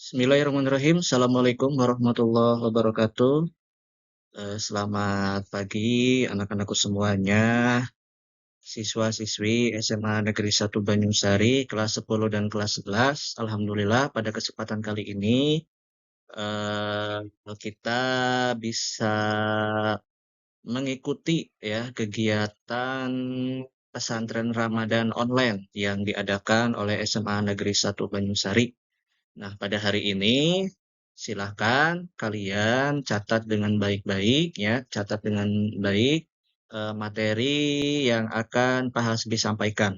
Bismillahirrahmanirrahim. Assalamualaikum warahmatullahi wabarakatuh. Selamat pagi anak-anakku semuanya, siswa-siswi SMA Negeri 1 Banyusari, kelas 10 dan kelas 11. Alhamdulillah pada kesempatan kali ini eh, kita bisa mengikuti ya kegiatan pesantren Ramadan online yang diadakan oleh SMA Negeri 1 Banyusari. Nah, pada hari ini silahkan kalian catat dengan baik-baik ya, catat dengan baik materi yang akan Pak Hasbi sampaikan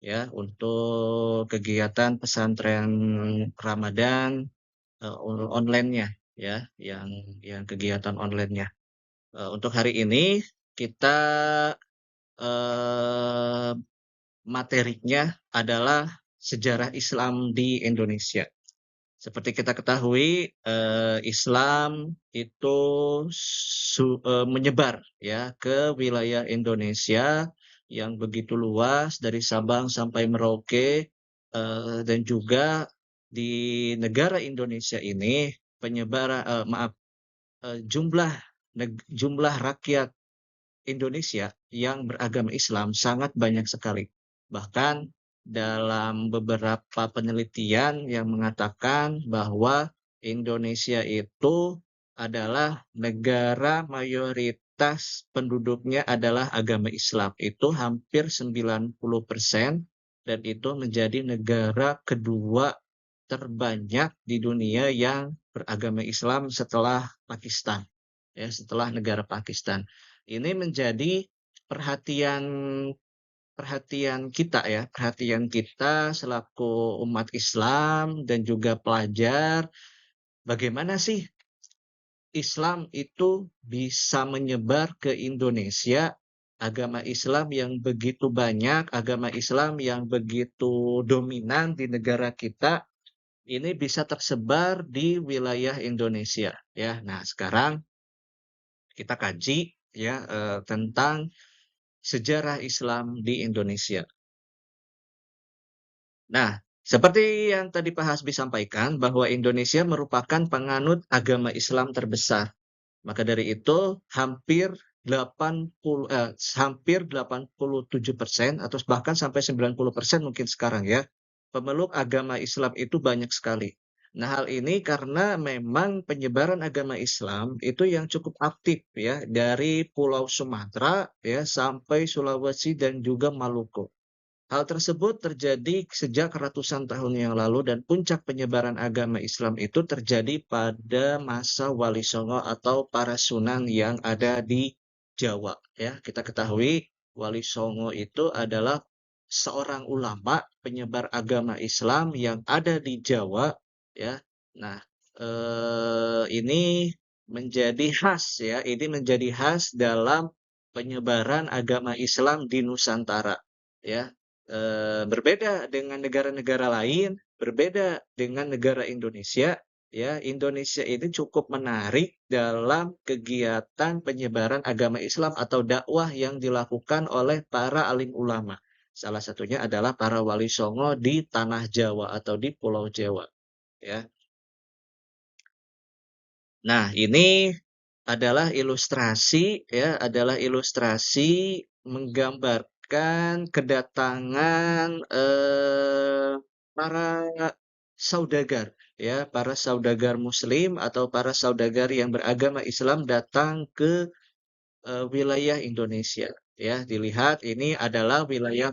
ya untuk kegiatan pesantren Ramadan online-nya ya, yang kegiatan online-nya. Untuk hari ini kita eh, materinya adalah sejarah Islam di Indonesia. Seperti kita ketahui, Islam itu menyebar ya ke wilayah Indonesia yang begitu luas dari Sabang sampai Merauke, dan juga di negara Indonesia ini penyebaran maaf, jumlah rakyat Indonesia yang beragama Islam sangat banyak sekali. Bahkan dalam beberapa penelitian yang mengatakan bahwa Indonesia itu adalah negara mayoritas penduduknya adalah agama Islam. Itu hampir 90% dan itu menjadi negara kedua terbanyak di dunia yang beragama Islam setelah Pakistan. Ya, setelah negara Pakistan. Ini menjadi perhatian perhatian kita selaku umat Islam dan juga pelajar, bagaimana sih Islam itu bisa menyebar ke Indonesia, agama Islam yang begitu banyak, agama Islam yang begitu dominan di negara kita, ini bisa tersebar di wilayah Indonesia ya. Nah, sekarang kita kaji ya tentang sejarah Islam di Indonesia. Nah, seperti yang tadi Pak Hasbi sampaikan bahwa Indonesia merupakan penganut agama Islam terbesar. Maka dari itu hampir 87% atau bahkan sampai 90% mungkin sekarang ya, pemeluk agama Islam itu banyak sekali. Nah, hal ini karena memang penyebaran agama Islam itu yang cukup aktif ya dari Pulau Sumatera ya sampai Sulawesi dan juga Maluku. Hal tersebut terjadi sejak ratusan tahun yang lalu dan puncak penyebaran agama Islam itu terjadi pada masa Wali Songo atau para sunan yang ada di Jawa. Ya, kita ketahui Wali Songo itu adalah seorang ulama penyebar agama Islam yang ada di Jawa. Ya, nah ini menjadi khas ya, ini menjadi khas dalam penyebaran agama Islam di Nusantara. Ya, berbeda dengan negara-negara lain, berbeda dengan negara Indonesia, ya, Indonesia ini cukup menarik dalam kegiatan penyebaran agama Islam atau dakwah yang dilakukan oleh para alim ulama. Salah satunya adalah para wali songo di tanah Jawa atau di Pulau Jawa, ya. Nah, ini adalah ilustrasi ya, adalah ilustrasi menggambarkan kedatangan para saudagar ya, para saudagar muslim atau para saudagar yang beragama Islam datang ke wilayah Indonesia ya. Dilihat ini adalah wilayah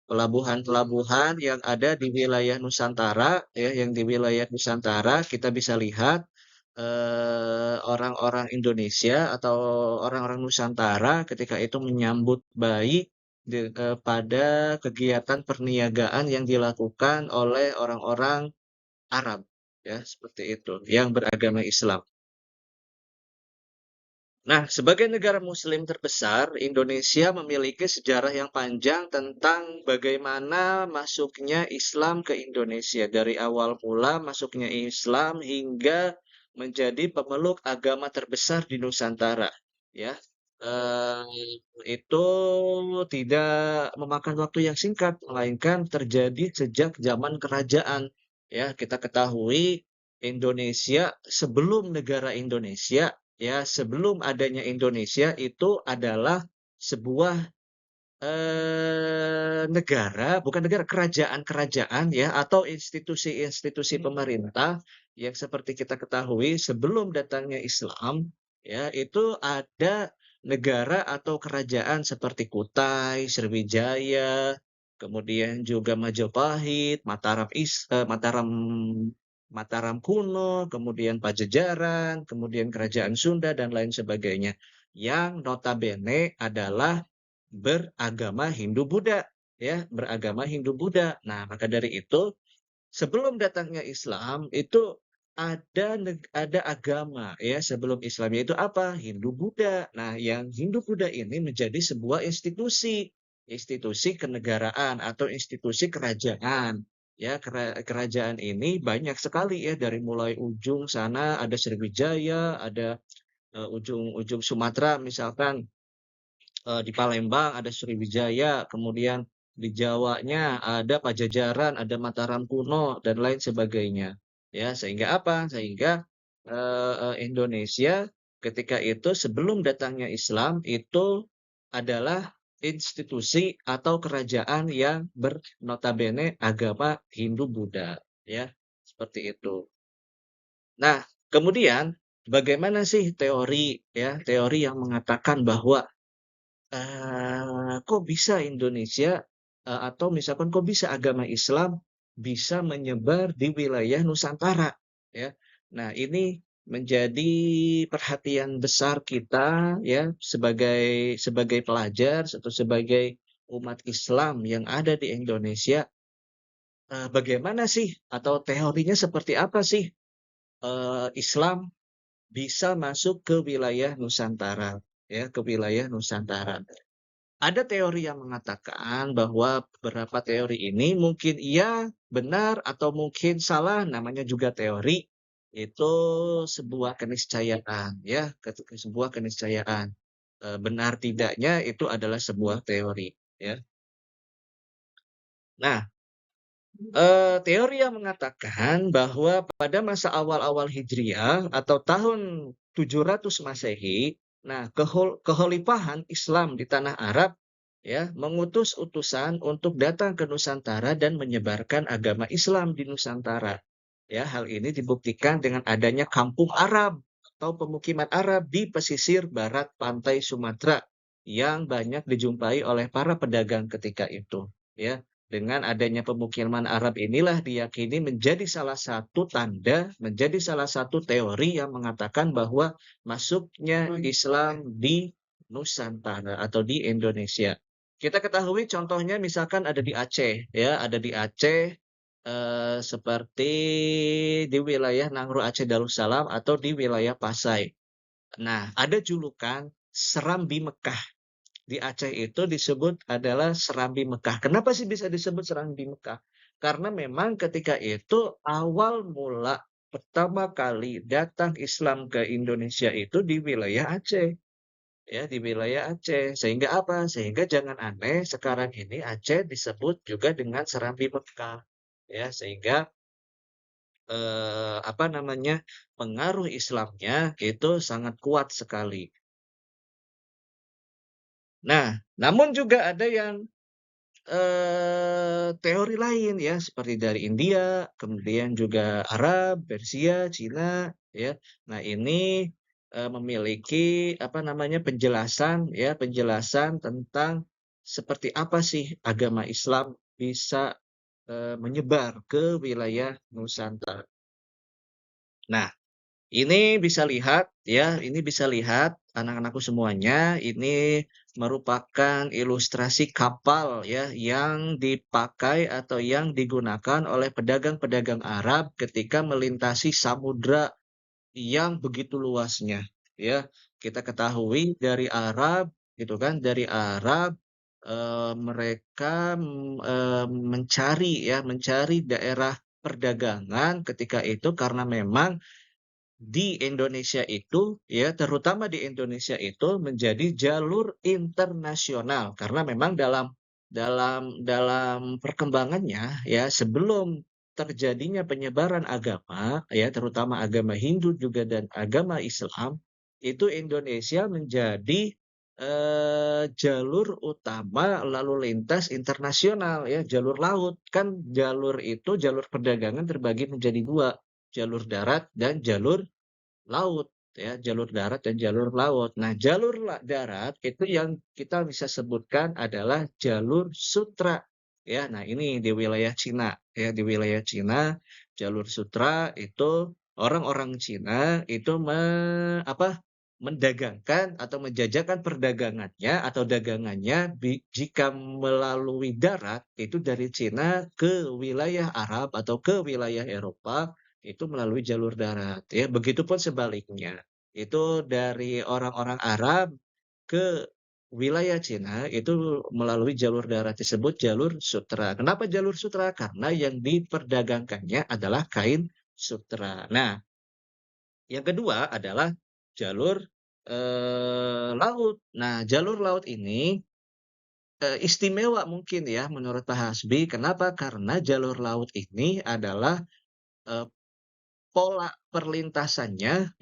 pelabuhan-pelabuhan yang ada di wilayah Nusantara ya, yang di wilayah Nusantara kita bisa lihat orang-orang Indonesia atau orang-orang Nusantara ketika itu menyambut baik pada kegiatan perniagaan yang dilakukan oleh orang-orang Arab ya, seperti itu yang beragama Islam. Nah, sebagai negara muslim terbesar, Indonesia memiliki sejarah yang panjang tentang bagaimana masuknya Islam ke Indonesia. Dari awal mula masuknya Islam hingga menjadi pemeluk agama terbesar di Nusantara. Ya, itu tidak memakan waktu yang singkat, melainkan terjadi sejak zaman kerajaan. ya kita ketahui Indonesia sebelum negara Indonesia, ya sebelum adanya Indonesia itu adalah sebuah negara, bukan negara, kerajaan-kerajaan ya, atau institusi-institusi pemerintah yang seperti kita ketahui sebelum datangnya Islam, ya itu ada negara atau kerajaan seperti Kutai, Sriwijaya, kemudian juga Majapahit, Mataram kuno, kemudian Pajajaran, kemudian Kerajaan Sunda dan lain sebagainya. Yang notabene adalah beragama Hindu-Buddha, ya, beragama Hindu-Buddha. Nah, maka dari itu, sebelum datangnya Islam itu ada agama ya sebelum Islam yaitu apa? Hindu-Buddha. Nah, yang Hindu-Buddha ini menjadi sebuah institusi, institusi kenegaraan atau institusi kerajaan. Ya, kerajaan ini banyak sekali ya dari mulai ujung sana ada Sriwijaya, ada ujung-ujung Sumatera misalkan di Palembang ada Sriwijaya, kemudian di Jawanya ada Pajajaran, ada Mataram kuno dan lain sebagainya. Ya, sehingga apa? Sehingga Indonesia ketika itu sebelum datangnya Islam itu adalah institusi atau kerajaan yang bernotabene agama Hindu-Buddha, ya. Seperti itu. Nah, kemudian bagaimana sih teori ya, teori yang mengatakan bahwa kok bisa Indonesia, atau misalkan kok bisa agama Islam bisa menyebar di wilayah Nusantara, ya. Nah, ini menjadi perhatian besar kita ya sebagai sebagai pelajar atau sebagai umat Islam yang ada di Indonesia, bagaimana sih atau teorinya seperti apa sih, Islam bisa masuk ke wilayah Nusantara, ya, ke wilayah Nusantara. Ada teori yang mengatakan bahwa beberapa teori ini mungkin iya benar atau mungkin salah, namanya juga teori. Itu sebuah keniscayaan, ya, sebuah keniscayaan. Benar tidaknya itu adalah sebuah teori, ya. Nah, teori yang mengatakan bahwa pada masa awal-awal Hijriah atau tahun 700 Masehi, nah keholifahan Islam di tanah Arab ya mengutus utusan untuk datang ke Nusantara dan menyebarkan agama Islam di Nusantara. Ya, hal ini dibuktikan dengan adanya kampung Arab atau pemukiman Arab di pesisir barat pantai Sumatera yang banyak dijumpai oleh para pedagang ketika itu, ya. Dengan adanya pemukiman Arab inilah diyakini menjadi salah satu tanda, menjadi salah satu teori yang mengatakan bahwa masuknya Islam di Nusantara atau di Indonesia. Kita ketahui contohnya misalkan ada di Aceh, ya, ada di Aceh seperti di wilayah Nangro Aceh Darussalam atau di wilayah Pasai. Nah, ada julukan Serambi Mekah. Di Aceh itu disebut adalah Serambi Mekah. Kenapa sih bisa disebut Serambi Mekah? Karena memang ketika itu awal mula pertama kali datang Islam ke Indonesia itu di wilayah Aceh. Ya, di wilayah Aceh. Sehingga apa? Sehingga jangan aneh sekarang ini Aceh disebut juga dengan Serambi Mekah. Ya, sehingga apa namanya, pengaruh Islamnya itu sangat kuat sekali. Nah, namun juga ada yang teori lain ya, seperti dari India, kemudian juga Arab, Persia, Cina, ya. Nah, ini memiliki apa namanya penjelasan ya, penjelasan tentang seperti apa sih agama Islam bisa menyebar ke wilayah Nusantara. Nah, ini bisa lihat ya, ini bisa lihat anak-anakku semuanya, ini merupakan ilustrasi kapal ya yang dipakai atau yang digunakan oleh pedagang-pedagang Arab ketika melintasi samudra yang begitu luasnya ya. Kita ketahui dari Arab gitu kan, dari Arab mereka mencari ya, mencari daerah perdagangan ketika itu karena memang di Indonesia itu, ya terutama di Indonesia itu menjadi jalur internasional karena memang dalam perkembangannya ya sebelum terjadinya penyebaran agama, ya terutama agama Hindu juga dan agama Islam, itu Indonesia menjadi jalur utama lalu lintas internasional ya, jalur laut. Kan jalur itu, jalur perdagangan terbagi menjadi 2, jalur darat dan jalur laut ya, jalur darat dan jalur laut. Nah, jalur darat itu yang kita bisa sebutkan adalah jalur sutra ya. Nah, ini di wilayah Cina ya, di wilayah Cina jalur sutra itu orang-orang Cina itu mendagangkan atau menjajakan perdagangannya atau dagangannya jika melalui darat itu dari Cina ke wilayah Arab atau ke wilayah Eropa itu melalui jalur darat ya, begitupun sebaliknya. Itu dari orang-orang Arab ke wilayah Cina itu melalui jalur darat disebut jalur sutra. Kenapa jalur sutra? Karena yang diperdagangkannya adalah kain sutra. Nah, yang kedua adalah jalur laut. Nah, jalur laut ini istimewa mungkin ya menurut Pak Hasbi. Kenapa? Karena jalur laut ini adalah eh, pola perlintasannya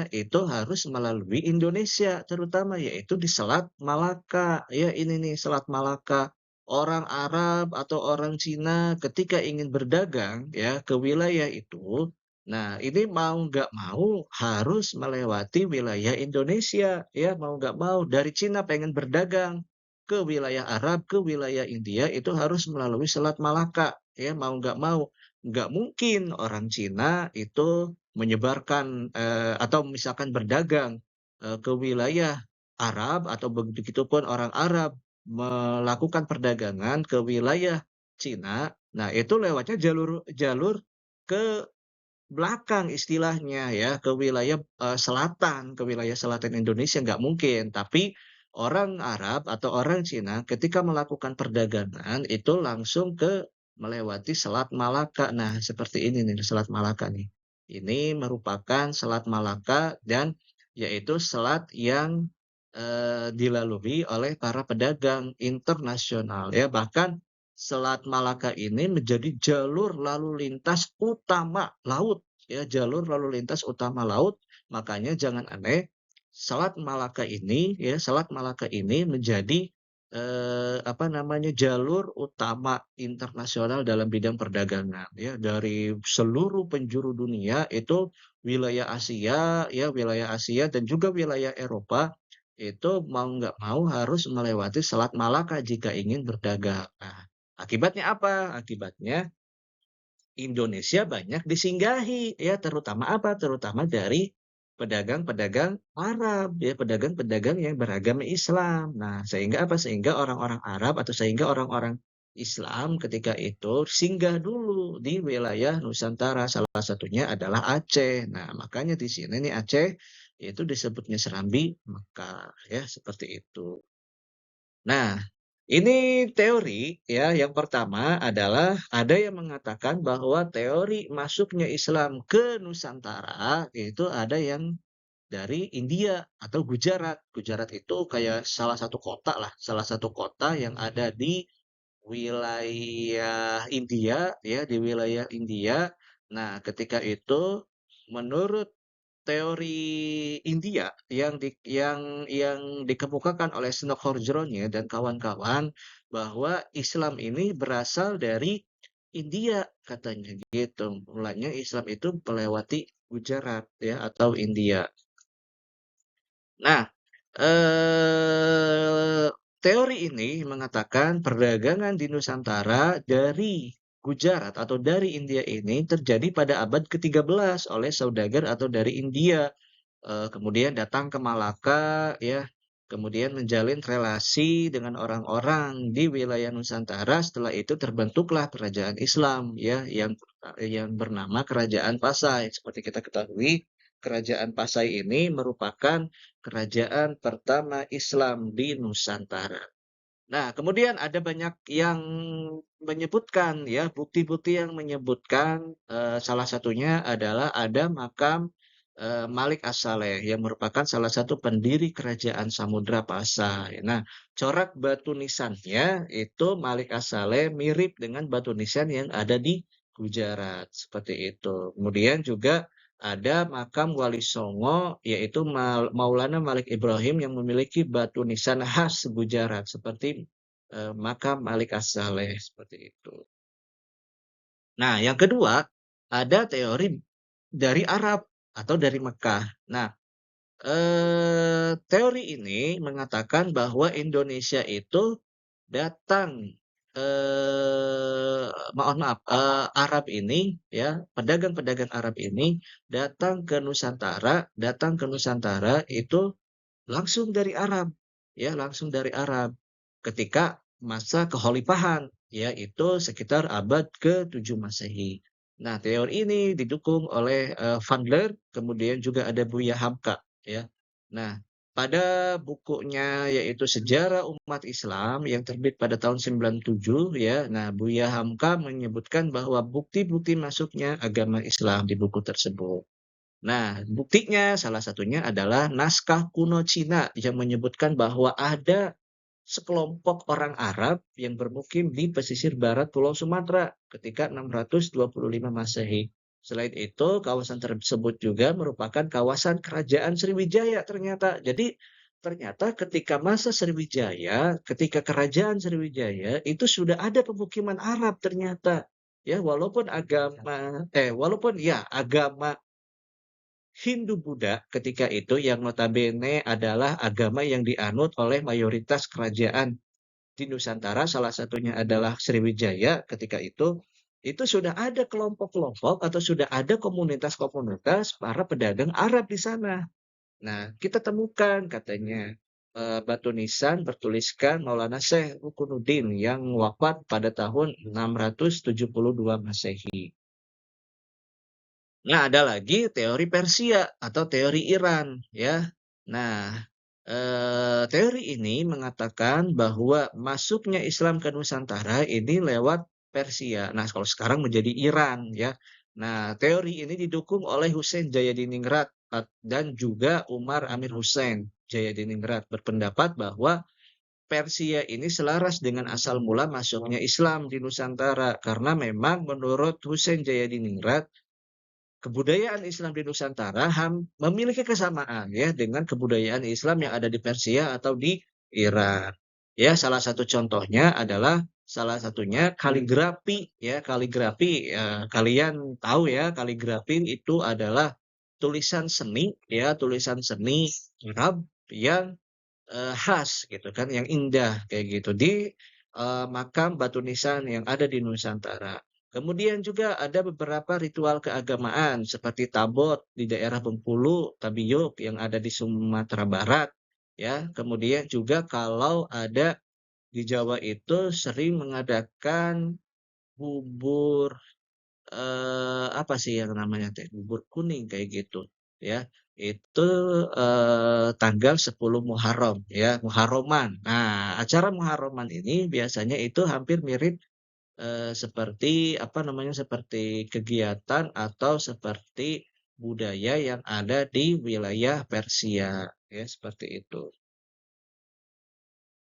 itu harus melalui Indonesia terutama, yaitu di Selat Malaka. Ya, ini nih Selat Malaka. Orang Arab atau orang Cina ketika ingin berdagang ya ke wilayah itu, nah ini mau nggak mau harus melewati wilayah Indonesia ya, mau nggak mau dari Cina pengen berdagang ke wilayah Arab, ke wilayah India itu harus melalui Selat Malaka ya, mau nggak mau. Nggak mungkin orang Cina itu menyebarkan, atau misalkan berdagang, ke wilayah Arab atau begitupun orang Arab melakukan perdagangan ke wilayah Cina. Nah, itu lewatnya jalur jalur ke belakang istilahnya ya, ke wilayah selatan Indonesia nggak mungkin. Tapi orang Arab atau orang Cina ketika melakukan perdagangan itu langsung melewati Selat Malaka. Nah, seperti ini nih Selat Malaka nih. Ini merupakan Selat Malaka dan yaitu selat yang dilalui oleh para pedagang internasional ya. Bahkan Selat Malaka ini menjadi jalur lalu lintas utama laut ya, jalur lalu lintas utama laut. Makanya jangan aneh, Selat Malaka ini menjadi apa namanya, jalur utama internasional dalam bidang perdagangan ya, dari seluruh penjuru dunia itu wilayah Asia dan juga wilayah Eropa itu mau nggak mau harus melewati Selat Malaka jika ingin berdagang. Nah, akibatnya apa? Akibatnya Indonesia banyak disinggahi ya, terutama apa? Terutama dari pedagang-pedagang Arab ya, pedagang-pedagang yang beragama Islam. Nah, sehingga apa? Sehingga orang-orang Arab atau sehingga orang-orang Islam ketika itu singgah dulu di wilayah Nusantara. Salah satunya adalah Aceh. Nah, makanya di sini nih Aceh itu disebutnya Serambi Mekah ya, seperti itu. Nah, ini teori ya. Yang pertama adalah ada yang mengatakan bahwa teori masuknya Islam ke Nusantara itu ada yang dari India atau Gujarat. Gujarat itu kayak salah satu kota lah, salah satu kota yang ada di wilayah India ya, di wilayah India. Nah, ketika itu menurut teori India yang dikemukakan oleh Snokholm-Zrony dan kawan-kawan bahwa Islam ini berasal dari India katanya gitu. Mulanya Islam itu melewati Gujarat ya atau India. Nah, eh, teori ini mengatakan perdagangan di Nusantara dari Gujarat atau dari India ini terjadi pada abad ke-13 oleh saudagar atau dari India. Kemudian datang ke Malaka ya, kemudian menjalin relasi dengan orang-orang di wilayah Nusantara. Setelah itu terbentuklah kerajaan Islam ya, yang bernama Kerajaan Pasai. Seperti kita ketahui, Kerajaan Pasai ini merupakan kerajaan pertama Islam di Nusantara. Nah, kemudian ada banyak yang menyebutkan ya, bukti-bukti yang menyebutkan, salah satunya adalah ada makam Malik As-Saleh yang merupakan salah satu pendiri kerajaan Samudra Pasai. Nah, corak batu nisannya itu Malik As-Saleh mirip dengan batu nisan yang ada di Gujarat, seperti itu. Kemudian juga ada makam Wali Songo, yaitu Maulana Malik Ibrahim yang memiliki batu nisan khas Gujarat, seperti makam Malik As-Saleh, seperti itu. Nah, yang kedua, ada teori dari Arab atau dari Mekah. Nah, teori ini mengatakan bahwa Indonesia itu datang, mohon maaf, Arab ini ya, pedagang-pedagang Arab ini datang ke Nusantara itu langsung dari Arab, ya, langsung dari Arab. Ketika masa kekhalifahan, yaitu sekitar abad ke-7 Masehi. Nah, teori ini didukung oleh Van Leer, kemudian juga ada Buya Hamka, ya. Nah, pada bukunya yaitu Sejarah Umat Islam yang terbit pada tahun 97, ya. Nah, Buya Hamka menyebutkan bahwa bukti-bukti masuknya agama Islam di buku tersebut. Nah, buktinya salah satunya adalah naskah kuno Cina yang menyebutkan bahwa ada sekelompok orang Arab yang bermukim di pesisir barat Pulau Sumatera ketika 625 Masehi. Selain itu, kawasan tersebut juga merupakan kawasan kerajaan Sriwijaya ternyata. Jadi, ternyata ketika masa Sriwijaya, ketika kerajaan Sriwijaya itu sudah ada pemukiman Arab ternyata. Ya, walaupun agama Hindu-Buddha ketika itu yang notabene adalah agama yang dianut oleh mayoritas kerajaan di Nusantara, salah satunya adalah Sriwijaya ketika itu sudah ada kelompok-kelompok atau sudah ada komunitas-komunitas para pedagang Arab di sana. Nah, kita temukan katanya batu nisan bertuliskan Maulana Syekh Rukunuddin yang wafat pada tahun 672 Masehi. Nah, ada lagi teori Persia atau teori Iran, ya. Nah, teori ini mengatakan bahwa masuknya Islam ke Nusantara ini lewat Persia. Nah, kalau sekarang menjadi Iran, ya. Nah, teori ini didukung oleh Hussein Jayadiningrat dan juga Umar Amir Hussein Jayadiningrat berpendapat bahwa Persia ini selaras dengan asal mula masuknya Islam di Nusantara karena memang menurut Hussein Jayadiningrat kebudayaan Islam di Nusantara memiliki kesamaan ya dengan kebudayaan Islam yang ada di Persia atau di Iran. Ya, salah satu contohnya adalah salah satunya kaligrafi ya, kaligrafi ya, kalian tahu ya, kaligrafi itu adalah tulisan seni ya, tulisan seni Arab yang khas gitu kan, yang indah kayak gitu di makam batu nisan yang ada di Nusantara. Kemudian juga ada beberapa ritual keagamaan seperti Tabot di daerah Bengkulu, Tabiyuk yang ada di Sumatera Barat, ya. Kemudian juga kalau ada di Jawa itu sering mengadakan bubur apa sih yang namanya teh, bubur kuning kayak gitu, ya. Itu, tanggal 10 Muharram ya, Muharraman. Nah, acara Muharraman ini biasanya itu hampir mirip, seperti apa namanya, seperti kegiatan atau seperti budaya yang ada di wilayah Persia, ya seperti itu.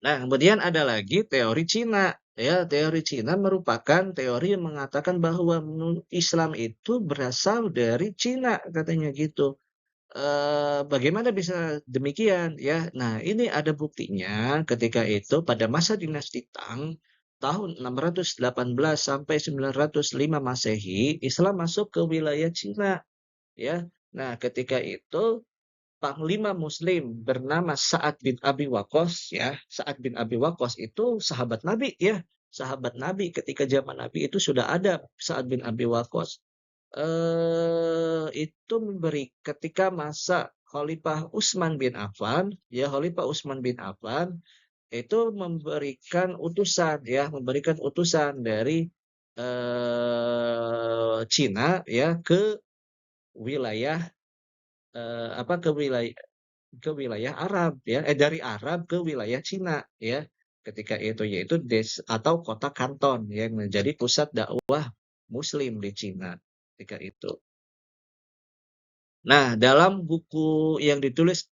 Nah, kemudian ada lagi teori Cina. Ya, teori Cina merupakan teori yang mengatakan bahwa Islam itu berasal dari Cina, katanya gitu. Bagaimana bisa demikian? Ya, nah ini ada buktinya ketika itu pada masa dinasti Tang tahun 618 sampai 905 Masehi, Islam masuk ke wilayah Cina. Ya, nah ketika itu Panglima Muslim bernama Sa'ad bin Abi Waqqas ya. Sa'ad bin Abi Waqqas itu sahabat Nabi ya. Sahabat Nabi ketika zaman Nabi itu sudah ada Sa'ad bin Abi Waqqas. Itu ketika masa Khalifah Utsman bin Affan, ya Khalifah Utsman bin Affan itu memberikan utusan dari Cina ya ke wilayah ke wilayah Arab ya, dari Arab ke wilayah Cina ya. Ketika itu yaitu atau kota Kanton yang menjadi pusat dakwah Muslim di Cina ketika itu. Nah, dalam buku yang ditulis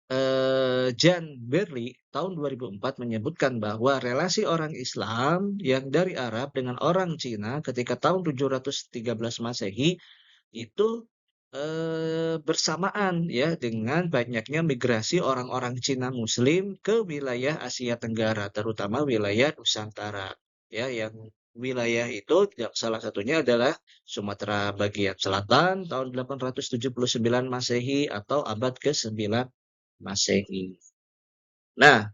Jan Berly tahun 2004 menyebutkan bahwa relasi orang Islam yang dari Arab dengan orang Cina ketika tahun 713 Masehi itu bersamaan ya dengan banyaknya migrasi orang-orang Cina Muslim ke wilayah Asia Tenggara, terutama wilayah Nusantara. Ya, yang wilayah itu salah satunya adalah Sumatera bagian selatan tahun 879 Masehi atau abad ke-9 Masehi. Nah,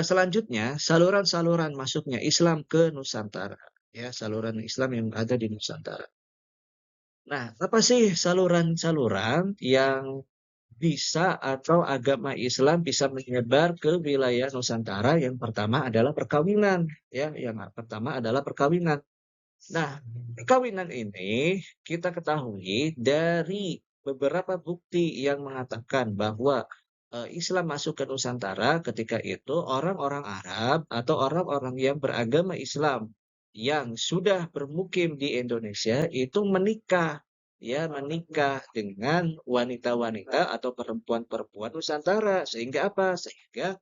selanjutnya saluran-saluran masuknya Islam ke Nusantara. Ya, saluran Islam yang ada di Nusantara. Nah, apa sih saluran-saluran yang bisa atau agama Islam bisa menyebar ke wilayah Nusantara? Yang pertama adalah perkawinan, ya. Yang pertama adalah perkawinan. Nah, perkawinan ini kita ketahui dari beberapa bukti yang mengatakan bahwa Islam masuk ke Nusantara ketika itu orang-orang Arab atau orang-orang yang beragama Islam yang sudah bermukim di Indonesia itu menikah, ya menikah dengan wanita-wanita atau perempuan-perempuan Nusantara sehingga apa? Sehingga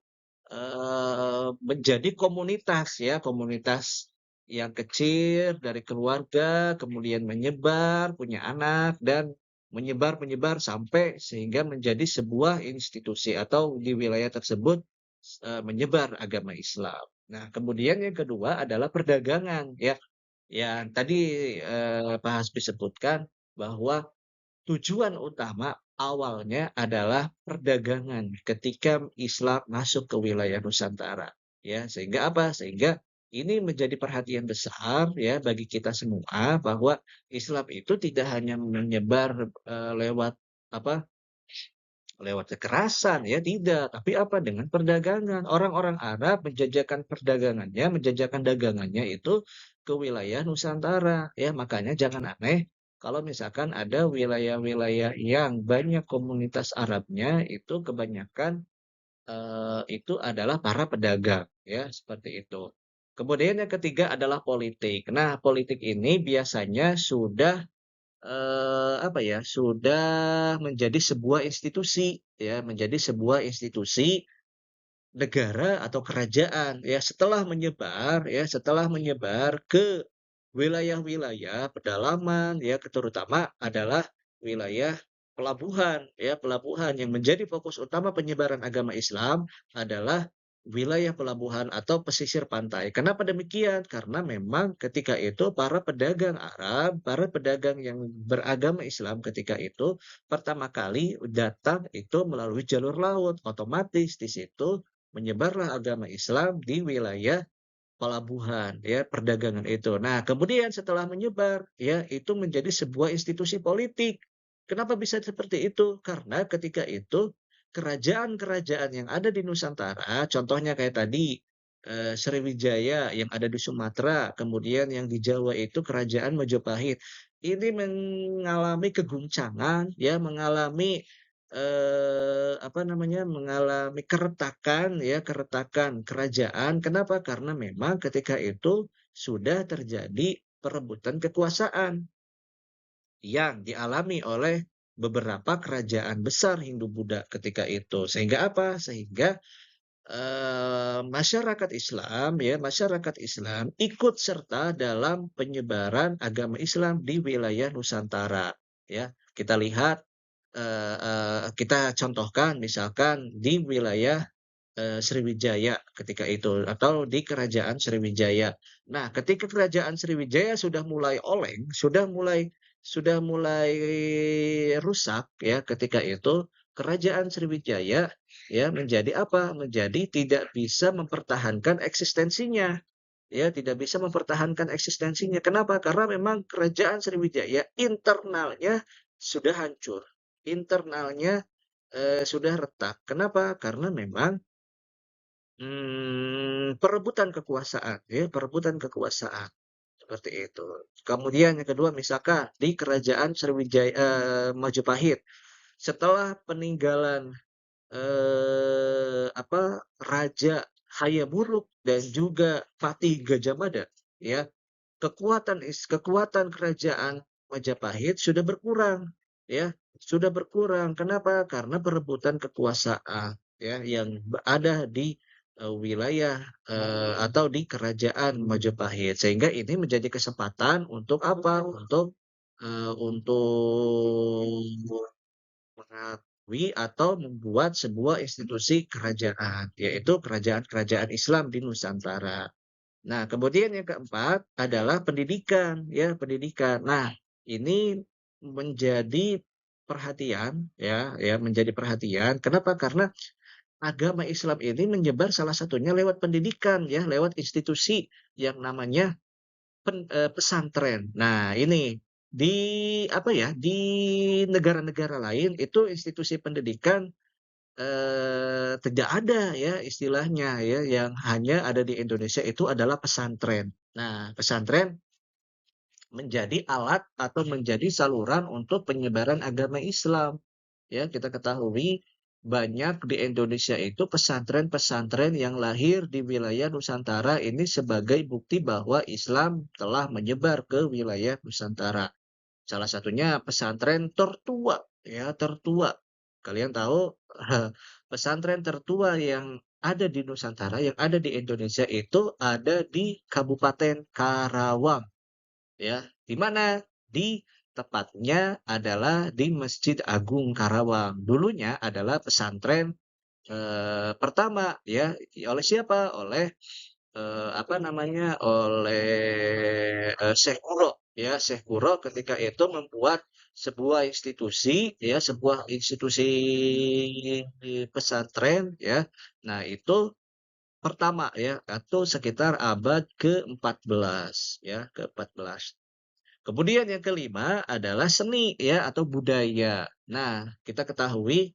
menjadi komunitas ya, komunitas yang kecil dari keluarga, kemudian menyebar, punya anak, dan menyebar-menyebar sampai sehingga menjadi sebuah institusi atau di wilayah tersebut menyebar agama Islam. Nah, kemudian yang kedua adalah perdagangan ya, yang tadi Pak Hasbi sebutkan bahwa tujuan utama awalnya adalah perdagangan ketika Islam masuk ke wilayah Nusantara, ya. Sehingga apa? Sehingga ini menjadi perhatian besar ya bagi kita semua bahwa Islam itu tidak hanya menyebar lewat apa lewat kekerasan ya, tidak. Tapi apa? Dengan perdagangan. Orang-orang Arab menjajakan perdagangannya, menjajakan dagangannya itu ke wilayah Nusantara. Ya, makanya jangan aneh kalau misalkan ada wilayah-wilayah yang banyak komunitas Arabnya itu kebanyakan itu adalah para pedagang ya, seperti itu. Kemudian yang ketiga adalah politik. Nah, politik ini biasanya sudah apa ya, sudah menjadi sebuah institusi, ya, menjadi sebuah institusi negara atau kerajaan, ya, setelah menyebar ke wilayah-wilayah pedalaman, ya, terutama adalah wilayah pelabuhan, ya, pelabuhan yang menjadi fokus utama penyebaran agama Islam adalah wilayah pelabuhan atau pesisir pantai. Kenapa demikian? Karena memang ketika itu para pedagang Arab, para pedagang yang beragama Islam ketika itu pertama kali datang itu melalui jalur laut. Otomatis di situ menyebarlah agama Islam di wilayah pelabuhan ya, perdagangan itu. Nah, kemudian setelah menyebar ya, itu menjadi sebuah institusi politik. Kenapa bisa seperti itu? Karena ketika itu kerajaan-kerajaan yang ada di Nusantara, contohnya kayak tadi Sriwijaya yang ada di Sumatera, kemudian yang di Jawa itu kerajaan Majapahit. Ini mengalami keguncangan ya, mengalami apa namanya, mengalami keretakan ya, keretakan kerajaan. Kenapa? Karena memang ketika itu sudah terjadi perebutan kekuasaan yang dialami oleh beberapa kerajaan besar Hindu-Buddha ketika itu. Sehingga apa? Sehingga masyarakat Islam ya, masyarakat Islam ikut serta dalam penyebaran agama Islam di wilayah Nusantara ya. Kita lihat kita contohkan misalkan di wilayah Sriwijaya ketika itu atau di kerajaan Sriwijaya. Nah, ketika kerajaan Sriwijaya sudah mulai oleng, sudah mulai rusak ya ketika itu kerajaan Sriwijaya ya menjadi apa? Menjadi tidak bisa mempertahankan eksistensinya. Ya, tidak bisa mempertahankan eksistensinya. Kenapa? Karena memang kerajaan Sriwijaya internalnya sudah hancur. Internalnya sudah retak. Kenapa? Karena memang perebutan kekuasaan, ya, perebutan kekuasaan, seperti itu. Kemudian yang kedua misalkan di kerajaan Majapahit, setelah peninggalan, Raja Hayam dan juga Patih Gajah Mada, ya, kekuatan kerajaan Majapahit sudah berkurang, ya sudah berkurang. Kenapa? Karena perebutan kekuasaan ya yang ada di wilayah atau di kerajaan Majapahit. Sehingga ini menjadi kesempatan untuk apa? Untuk mengakui atau membuat sebuah institusi kerajaan, yaitu kerajaan-kerajaan Islam di Nusantara. Nah, kemudian yang keempat adalah pendidikan, ya, pendidikan. Nah, ini menjadi perhatian, ya, menjadi perhatian. Kenapa? Karena agama Islam ini menyebar salah satunya lewat pendidikan, ya, lewat institusi yang namanya pesantren. Nah, ini di apa ya, di negara-negara lain itu institusi pendidikan tidak ada ya istilahnya ya, yang hanya ada di Indonesia itu adalah pesantren. Nah, pesantren menjadi alat atau menjadi saluran untuk penyebaran agama Islam. Ya, kita ketahui banyak di Indonesia itu pesantren-pesantren yang lahir di wilayah Nusantara ini sebagai bukti bahwa Islam telah menyebar ke wilayah Nusantara. Salah satunya pesantren tertua, ya, tertua. Kalian tahu pesantren tertua yang ada di Nusantara, yang ada di Indonesia itu ada di Kabupaten Karawang, ya. Di mana? Di tepatnya adalah di Masjid Agung Karawang. Dulunya adalah pesantren pertama ya, oleh siapa? Oleh apa namanya, oleh, Syekh Kuro, ya, Syekh Kuro ketika itu membuat sebuah institusi, ya, sebuah institusi pesantren, ya. Nah, itu pertama ya, atau sekitar abad ke-14, ya, ke-14. Kemudian yang kelima adalah seni, ya, atau budaya. Nah, kita ketahui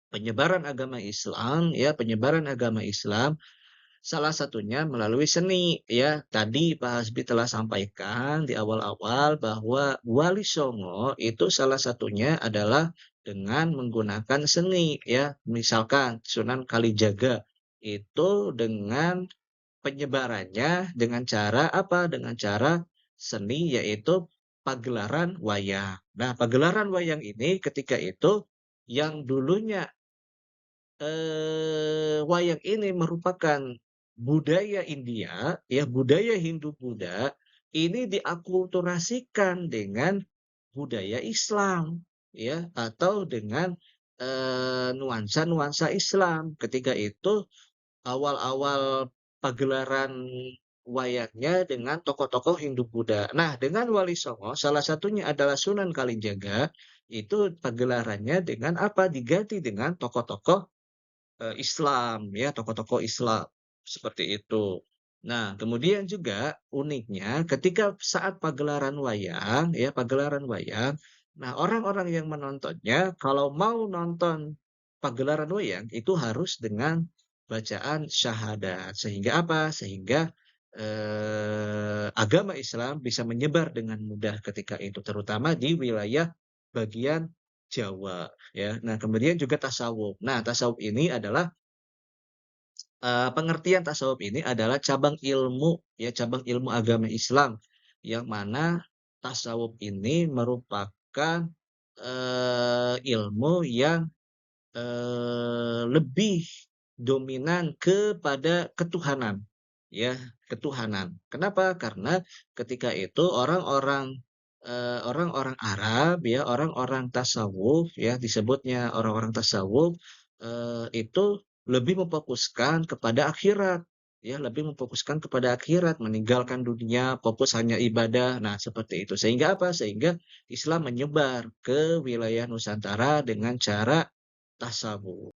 penyebaran agama Islam, ya, penyebaran agama Islam salah satunya melalui seni, ya. Tadi Pak Hasbi telah sampaikan di awal-awal bahwa Wali Songo itu salah satunya adalah dengan menggunakan seni, ya. Misalkan Sunan Kalijaga itu dengan penyebarannya dengan cara apa? Dengan cara seni yaitu pagelaran wayang. Nah, pagelaran wayang ini ketika itu yang dulunya wayang ini merupakan budaya India, ya budaya Hindu-Buddha, ini diakulturasikan dengan budaya Islam, ya, atau dengan, nuansa-nuansa Islam. Ketika itu awal-awal pagelaran wayangnya dengan tokoh-tokoh Hindu-Buddha. Nah, dengan Wali Songo, salah satunya adalah Sunan Kalijaga, itu pagelarannya dengan apa? Diganti dengan tokoh-tokoh Islam ya, tokoh-tokoh Islam, seperti itu. Nah, kemudian juga uniknya ketika saat pagelaran wayang ya, pagelaran wayang, nah orang-orang yang menontonnya kalau mau nonton pagelaran wayang itu harus dengan bacaan syahadat. Sehingga apa? Sehingga, agama Islam bisa menyebar dengan mudah ketika itu, terutama di wilayah bagian Jawa ya. Nah, kemudian juga tasawuf. Nah, tasawuf ini adalah pengertian tasawuf ini adalah cabang ilmu, ya cabang ilmu agama Islam, yang mana tasawuf ini merupakan, ilmu yang, lebih dominan kepada ketuhanan, ya, ketuhanan. Kenapa? Karena ketika itu orang-orang Arab ya, orang-orang tasawuf ya, disebutnya orang-orang tasawuf, itu lebih memfokuskan kepada akhirat, ya, lebih memfokuskan kepada akhirat, meninggalkan dunia, fokus hanya ibadah. Nah, seperti itu. Sehingga apa? Sehingga Islam menyebar ke wilayah Nusantara dengan cara tasawuf.